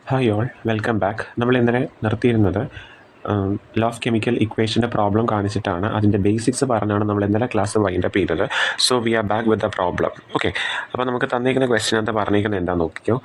Hi all, welcome back. നമ്മൾ ഇന്നലെ നിർത്തിയിരുന്നത് law of chemical ഇക്വേഷൻ്റെ problem കാണിച്ചിട്ടാണ്. അതിൻ്റെ ബേസിക്സ് പറഞ്ഞാണ് നമ്മൾ ഇന്നലെ ക്ലാസ് വൈൻഡപ്പ് ചെയ്തത്. So we are back with the problem. Okay, അപ്പോൾ നമുക്ക് തന്നിരിക്കുന്ന ക്വസ്റ്റ്യൻ എന്താ പറഞ്ഞിരിക്കുന്നത് എന്താണെന്ന് നോക്കിക്കോ.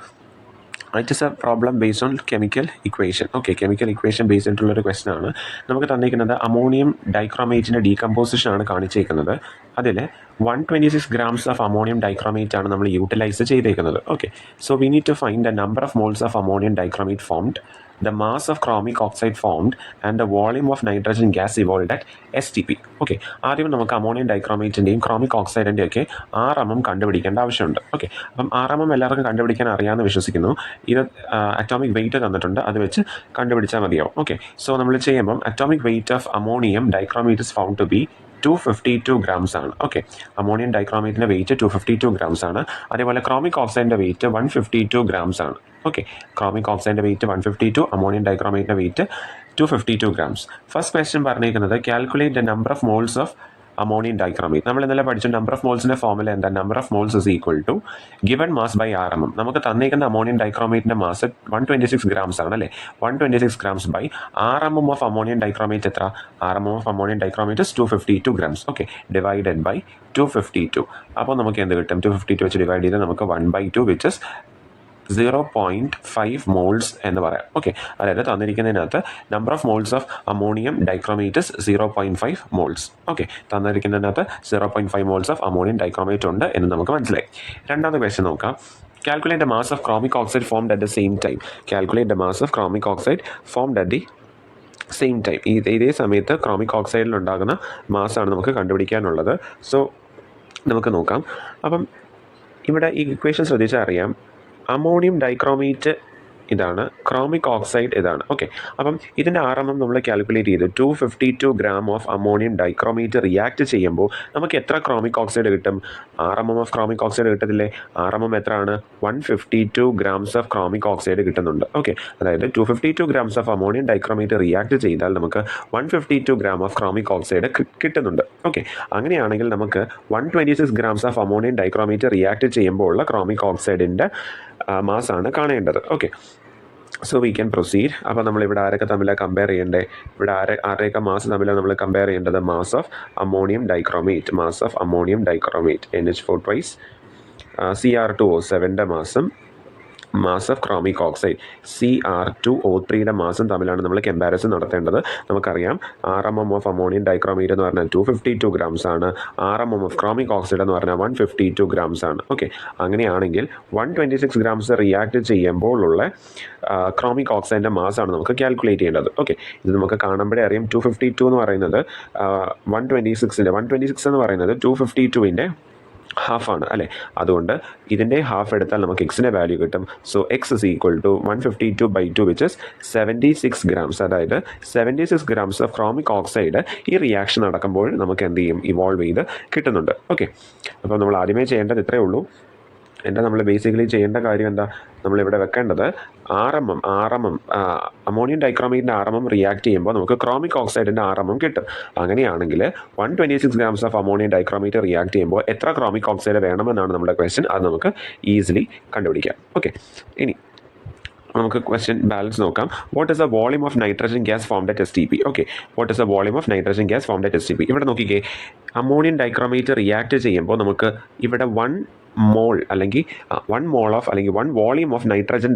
It is A problem based on chemical equation. Okay, chemical equation based ആയിട്ടുള്ളൊരു ക്വസ്റ്റൻ ആണ്. നമുക്ക് തന്നിരിക്കുന്നത് അമോണിയം ഡൈക്രോമേറ്റിൻ്റെ ഡീകമ്പോസിഷൻ ആണ് കാണിച്ചിരിക്കുന്നത്. അതിൽ 126 grams ഓഫ് അമോണിയം ഡൈക്രോമേറ്റ് ആണ് നമ്മൾ യൂട്ടിലൈസ് ചെയ്തേക്കുന്നത്. Okay, so we need to find the number of moles of ammonium dichromate formed, the mass of chromic oxide formed and the volume of nitrogen gas evolved at STP. Okay, ആദ്യം നമുക്ക് ammonium ഡൈക്രോമേറ്റിൻ്റെയും chromic ഓക്സൈഡിൻ്റെയും ഒക്കെ RMM കണ്ടുപിടിക്കേണ്ട ആവശ്യമുണ്ട്. Okay, അപ്പം RMM എല്ലാവർക്കും കണ്ടുപിടിക്കാൻ അറിയാമെന്ന് വിശ്വസിക്കുന്നു. ഇത് അറ്റോമിക് വെയിറ്റ് തന്നിട്ടുണ്ട്, അത് വെച്ച് കണ്ടുപിടിച്ചാൽ മതിയാവും. ഓക്കെ, സോ നമ്മൾ ചെയ്യുമ്പം atomic weight of ammonium dichromate is found to be 252 grams ആണ്. ഓക്കെ, അമോണിയം ഡൈക്രോമേറ്റിൻ്റെ വെയിറ്റ് 252 grams ആണ്. അതേപോലെ ക്രോമിക് ഓക്സൈഡിൻ്റെ വെയിറ്റ് 152 grams ആണ്. ഓക്കെ, ക്രോമിക് ഓക്സൈഡിൻ്റെ വെയിറ്റ് 152, അമോണിയം ഡൈക്രോമേറ്റിൻ്റെ വെയിറ്റ് 252 grams. ഫസ്റ്റ് ക്വസ്റ്റ്യൻ പറഞ്ഞിരിക്കുന്നത് calculate the number of moles of ammonium dichromate. നമ്മൾ ഇന്നലെ പഠിച്ച നമ്പർ ഓഫ് മോൾസിൻ്റെ ഫോമുല എന്താ? Number of moles is equal to given mass by RMM. നമുക്ക് തന്നിരിക്കുന്ന അമോണിയം ഡൈക്രോമേറ്റിൻ്റെ മാസ് 126 grams ആണ് അല്ലേ. 126 grams by RMM of ammonium dichromate എത്ര? RMM of ammonium dichromate is 252 grams. Okay, divided by 252. അപ്പോൾ നമുക്ക് എന്ത് കിട്ടും? 252 വെച്ച് ഡിവൈഡ് ചെയ്ത് നമുക്ക് 1/2 വിച്ച് ഇസ് 0.5 മോൾസ് എന്ന് പറയാം. ഓക്കെ, അതായത് തന്നിരിക്കുന്നതിനകത്ത് number of moles of ammonium dichromate 0.5 moles. Okay, തന്നിരിക്കുന്നതിനകത്ത് 0.5 മോൾസ് ഓഫ് അമോണിയം ഡൈക്രോമേറ്റ് ഉണ്ട് എന്ന് നമുക്ക് മനസ്സിലായി. രണ്ടാമത്തെ ക്വസ്റ്റ്യൻ നോക്കാം. Calculate the mass of chromic oxide formed at the same time. Calculate the mass of chromic oxide formed at the same time. ഇതേ സമയത്ത് chromic ഓക്സൈഡിലുണ്ടാകുന്ന മാസാണ് നമുക്ക് കണ്ടുപിടിക്കാനുള്ളത്. സോ നമുക്ക് നോക്കാം. അപ്പം ഇവിടെ ഈ ഇക്വേഷൻ ശ്രദ്ധിച്ചാൽ അറിയാം, അമോണിയം ഡൈക്രോമേറ്റ് ഇതാണ്, ക്രോമിക് ഓക്സൈഡ് ഇതാണ്. ഓക്കെ, അപ്പം ഇതിൻ്റെ RMM നമ്മൾ കാൽക്കുലേറ്റ് ചെയ്തു. 252 gram of ammonium dichromate react ചെയ്യുമ്പോൾ നമുക്ക് എത്ര ക്രോമിക് ഓക്സൈഡ് കിട്ടും? RMM ഓഫ് ക്രോമിക് ഓക്സൈഡ് കിട്ടത്തില്ലേ? RMM എത്രയാണ്? 152 grams ഓഫ് ക്രോമിക് ഓക്സൈഡ് കിട്ടുന്നുണ്ട്. ഓക്കെ, അതായത് 252 grams of ammonium dichromate react ചെയ്താൽ നമുക്ക് 152 gram ഓഫ് ക്രോമിക് ഓക്സൈഡ് കിട്ടുന്നുണ്ട്. ഓക്കെ, അങ്ങനെയാണെങ്കിൽ നമുക്ക് 126 grams of ammonium dichromate react ചെയ്യുമ്പോൾ ഉള്ള ക്രോമിക് ഓക്സൈഡിൻ്റെ മാസാണ് കാണേണ്ടത്. Okay, so we can proceed. അപ്പോൾ നമ്മളിവിടെ ആരൊക്കെ തമ്മിലാണ് കമ്പയർ ചെയ്യേണ്ടത്? ഇവിടെ ആരെയൊക്കെ മാസ് തമ്മിലാണ് നമ്മൾ കമ്പയർ ചെയ്യേണ്ടത്? Mass of ammonium dichromate, mass of ammonium dichromate NH4 twice Cr2O7ൻ്റെ മാസും മാസ് ഓഫ് ക്രോമിക് ഓക്സൈഡ് Cr2O3യുടെ മാസും തമ്മിലാണ് നമ്മൾ കമ്പാരിസൺ നടത്തേണ്ടത്. നമുക്കറിയാം RMM ഓഫ് അമോണിയം ഡൈക്രോമേറ്റ് എന്ന് പറഞ്ഞാൽ 252 grams ആണ്. RMM ഓഫ് ക്രോമിക് ഓക്സൈഡ് എന്ന് പറഞ്ഞാൽ 152 grams ആണ്. ഓക്കെ, അങ്ങനെയാണെങ്കിൽ 126 grams റിയാക്ട് ചെയ്യുമ്പോഴുള്ള ക്രോമിക് ഓക്സൈഡിൻ്റെ മാസാണ് നമുക്ക് കാൽക്കുലേറ്റ് ചെയ്യേണ്ടത്. ഓക്കെ, ഇത് നമുക്ക് കാണുമ്പോഴേ അറിയാം. 252 എന്ന് പറയുന്നത് 126 എന്ന് പറയുന്നത് 252ൻ്റെ ഹാഫാണ് അല്ലേ. അതുകൊണ്ട് ഇതിൻ്റെ ഹാഫ് എടുത്താൽ നമുക്ക് എക്സിൻ്റെ വാല്യൂ കിട്ടും. So X is equal to 152/2 which is 76 grams. അതായത് 76 grams ഓഫ് ക്രോമിക് ഓക്സൈഡ് ഈ റിയാക്ഷൻ നടക്കുമ്പോൾ നമുക്ക് എന്ത് ചെയ്യും? ഇവോൾവ് ചെയ്ത് കിട്ടുന്നുണ്ട്. ഓക്കെ, അപ്പോൾ നമ്മൾ ആദ്യമേ ചെയ്യേണ്ടത് ഇത്രയേ ഉള്ളൂ. നമ്മൾ ബേസിക്കലി ചെയ്യേണ്ട കാര്യം എന്താ? നമ്മളിവിടെ വെക്കേണ്ടത് RMM അമോണിയം ഡൈക്രോമേറ്റിൻ്റെ RMM റിയാക്ട് ചെയ്യുമ്പോൾ നമുക്ക് ക്രോമിക് ഓക്സൈഡിൻ്റെ RMM കിട്ടും. അങ്ങനെയാണെങ്കിൽ 126 grams of ammonium dichromate react ചെയ്യുമ്പോൾ എത്ര ക്രോമിക് ഓക്സൈഡ് വേണമെന്നാണ് നമ്മുടെ ക്വസ്റ്റ്യൻ. അത് നമുക്ക് ഈസിലി കണ്ടുപിടിക്കാം. ഓക്കെ, ഇനി നമുക്ക് ക്വസ്റ്റ്യൻ ബാലൻസ് നോക്കാം. What is the volume of nitrogen gas formed at STP? Okay, what is the volume of nitrogen gas formed at STP? ഇവിടെ നോക്കിക്കേ, അമോണിയം ഡൈക്രോമേറ്റ് റിയാക്ട് ചെയ്യുമ്പോൾ നമുക്ക് ഇവിടെ 1 മോൾ അല്ലെങ്കിൽ 1 മോൾ ഓഫ് അല്ലെങ്കിൽ 1 വോളിയം ഓഫ് നൈട്രജൻ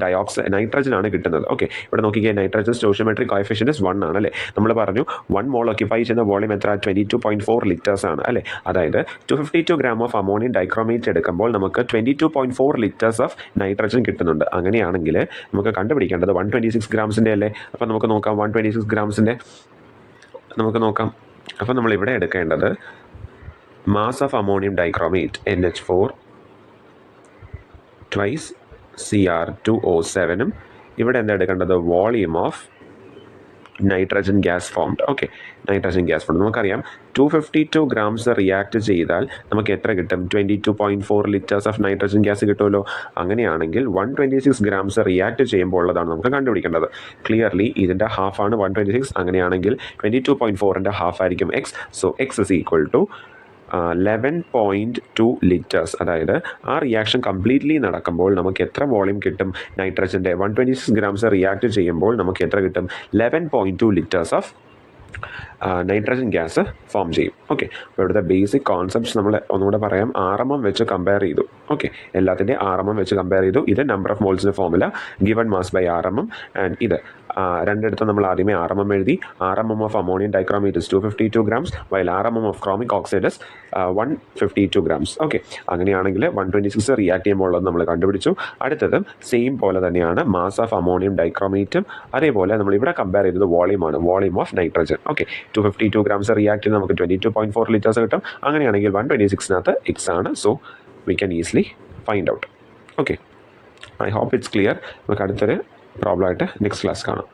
ആണ് കിട്ടുന്നത്. ഓക്കെ, ഇവിടെ നോക്കിക്കേ, നൈട്രജൻ സ്റ്റോഷിയോമെട്രിക് കോഎഫിഷ്യന്റ് 1 ആണ് അല്ലേ. നമ്മൾ പറഞ്ഞു 1 മോൾ ഓക്യുപ്പൈ ചെയ്യുന്ന വോളിയം എത്ര? 22.4 liters ആണ് അല്ലേ. അതായത് 252 gram ഓഫ് അമോണിയം ഡൈക്രോമേറ്റ് എടുക്കുമ്പോൾ നമുക്ക് 22.4 liters ഓഫ് നൈട്രജൻ കിട്ടുന്നുണ്ട്. അങ്ങനെയാണെങ്കിൽ നമുക്ക് കണ്ടുപിടിക്കേണ്ടത് 126 grams-ൻ്റെ അല്ലേ. അപ്പോൾ നമുക്ക് നോക്കാം 126 grams-ൻ്റെ നമുക്ക് നോക്കാം. അപ്പോൾ നമ്മളിവിടെ എടുക്കേണ്ടത് mass of ammonium dichromate NH4 twice Cr2O7ഉം ഇവിടെ എന്താ എടുക്കേണ്ടത്? Volume of nitrogen gas formed. Okay, nitrogen gas formed നമുക്കറിയാം 252 grams റിയാക്ട് ചെയ്താൽ നമുക്ക് എത്ര കിട്ടും? 22.4 liters ഓഫ് നൈട്രജൻ ഗ്യാസ് കിട്ടുമല്ലോ. അങ്ങനെയാണെങ്കിൽ 126 grams റിയാക്ട് ചെയ്യുമ്പോൾ ഉള്ളതാണ് നമുക്ക് കണ്ടുപിടിക്കേണ്ടത്. ക്ലിയർലി ഇതിൻ്റെ ഹാഫാണ് 126. അങ്ങനെയാണെങ്കിൽ 22.4ൻ്റെ ഹാഫ് ആയിരിക്കും X. So X is equal to 11.2 litres. അതായത് ആ റിയാക്ഷൻ കംപ്ലീറ്റ്ലി നടക്കുമ്പോൾ നമുക്ക് എത്ര വോളിയം കിട്ടും? നൈട്രജൻ്റെ 126 ഗ്രാംസ് റിയാക്ട് ചെയ്യുമ്പോൾ നമുക്ക് എത്ര കിട്ടും? 11.2 litres of nitrogen gas form ചെയ്യും. ഓക്കെ, അപ്പോൾ ഇവിടുത്തെ ബേസിക് കോൺസെപ്റ്റ്സ് നമ്മൾ ഒന്നുകൂടെ പറയാം. RMM വെച്ച് കമ്പയർ ചെയ്തു. ഓക്കെ, എല്ലാത്തിൻ്റെയും RMM വെച്ച് കമ്പയർ ചെയ്തു. ഇത് നമ്പർ ഓഫ് മോൾസിൻ്റെ formula given mass by RMM. And ഇത് രണ്ടിടത്തും നമ്മൾ ആദ്യമേ RMM എഴുതി. RMM of ammonium dichromate is 252 grams, while RMM of chromic oxide is 152 grams. Okay, അങ്ങനെയാണെങ്കിൽ 126 റിയാക്ട് ചെയ്യുമ്പോൾ ഉള്ളത് നമ്മൾ കണ്ടുപിടിച്ചു. അടുത്തതും സെയിം പോലെ തന്നെയാണ് മാസ് ഓഫ് അമോണിയം ഡൈക്രോമേറ്റും. അതേപോലെ നമ്മൾ ഇവിടെ കമ്പയർ ചെയ്തത് വോളിയമാണ്, volume of nitrogen. Okay, 252 grams react ചെയ്ത് നമുക്ക് 22.4 ലിറ്റേഴ്സ് കിട്ടും. അങ്ങനെയാണെങ്കിൽ 126 X ആണ്. So we can easily find out. Okay, I hope it's clear. നമുക്ക് അടുത്തൊരു പ്രോബ്ലം ആയിട്ട് നെക്സ്റ്റ് ക്ലാസ് കാണാം.